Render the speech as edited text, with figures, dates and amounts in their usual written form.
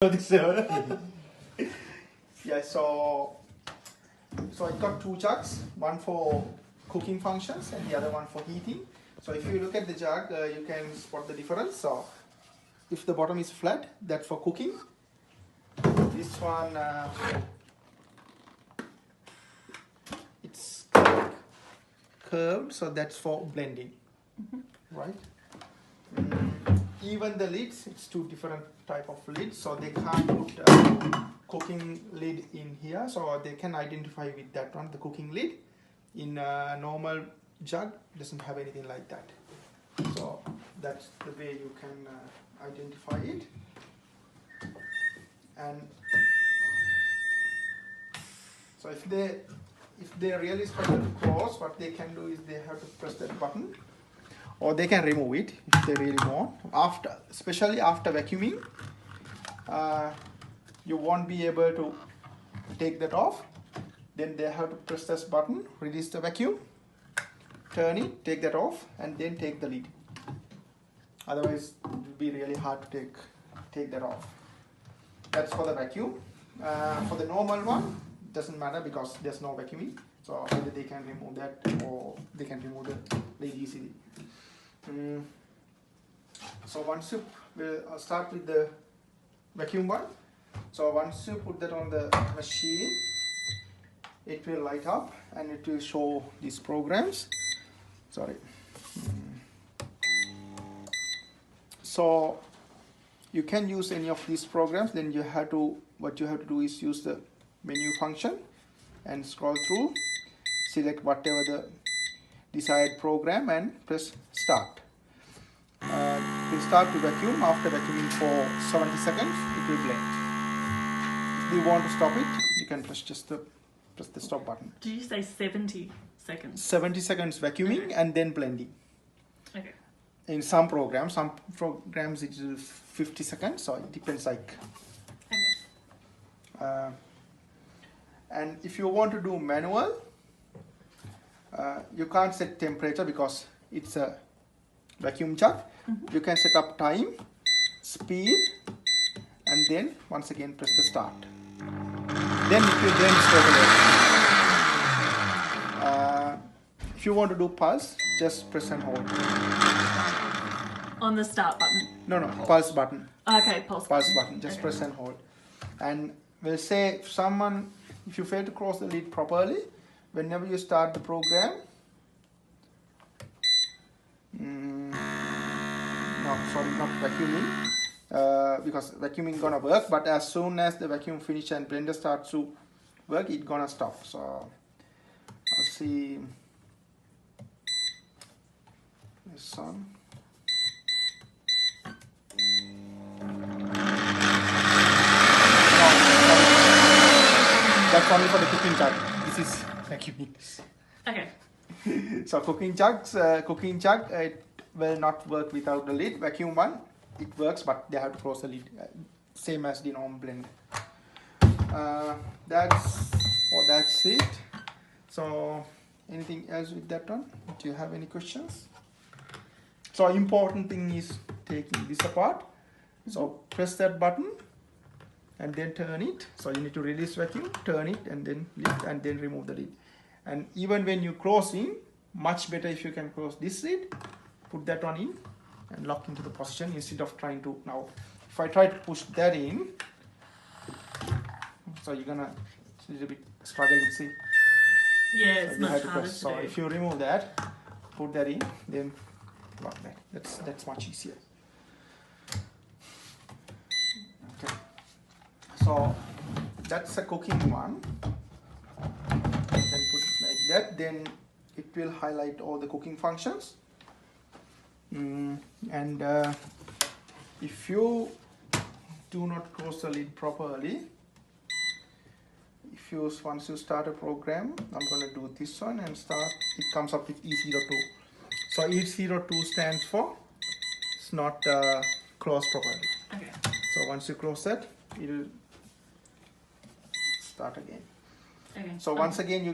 Yeah, so I got two jugs, one for cooking functions and the other one for heating. So if you look at the jug, you can spot the difference. So if the bottom is flat, that's for cooking. This one, it's curved, so that's for blending, right? Even the lids, it's two different type of lids, so they can't put cooking lid in here, so they can identify with that one, the cooking lid. In a normal jug, doesn't have anything like that. So that's the way you can identify it. And so if they really struggle to close, what they can do is they have to press that button, or they can remove it if they really want. Especially after vacuuming, you won't be able to take that off. Then they have to press this button, release the vacuum, turn it, take that off, and then take the lid. Otherwise, it will be really hard to take that off. That's for the vacuum. For the normal one, it doesn't matter because there's no vacuuming. So either they can remove that or they can remove the lid easily. So once you will start with the vacuum one. So once you put that on the machine, it will light up and it will show these programs. Sorry. So you can use any of these programs. Then what you have to do is use the menu function and scroll through, select whatever the desired program and press start. It will start to vacuum. After vacuuming for 70 seconds, it will blend. If you want to stop it, you can press the stop button. Did you say 70 seconds? 70 seconds vacuuming, okay, and then blending. Okay. In some programs it is 50 seconds, so it depends like. Okay. And if you want to do manual, you can't set temperature because it's a vacuum jug. You can set up time, speed, and then once again press the start. Then it will blend straight away. If you want to do pulse, just press and hold. On the start button? No, pulse button. Okay, pulse button. Just press and hold. And we'll say if you fail to close the lid properly, whenever you start the program, not vacuuming, because vacuuming gonna work, but as soon as the vacuum finish and blender starts to work, it gonna stop. So I'll see this one. That's only for the cooking jug. This is vacuuming. Okay. So cooking jug, it will not work without the lid. Vacuum one, it works, but they have to close the lid, same as the normal blender. That's it. So anything else with that one? Do you have any questions? So important thing is taking this apart. So press that button and then turn it. So you need to release vacuum, turn it, and then lift, and then remove the lid. And even when you closing, much better if you can close this lid, put that one in and lock into the position instead of trying to, now if I try to push that in, so you're gonna a little bit struggle, you see. Yeah, it's much harder to do. So if you remove that, put that in, then lock that. That's much easier. Okay. So that's a cooking one. You can put it like that, then it will highlight all the cooking functions. And if you do not close the lid properly, once you start a program, I'm going to do this one and start, it comes up with E02. So E02 stands for it's not closed properly. Okay. So once you close that, it will start again. Okay. So once again, you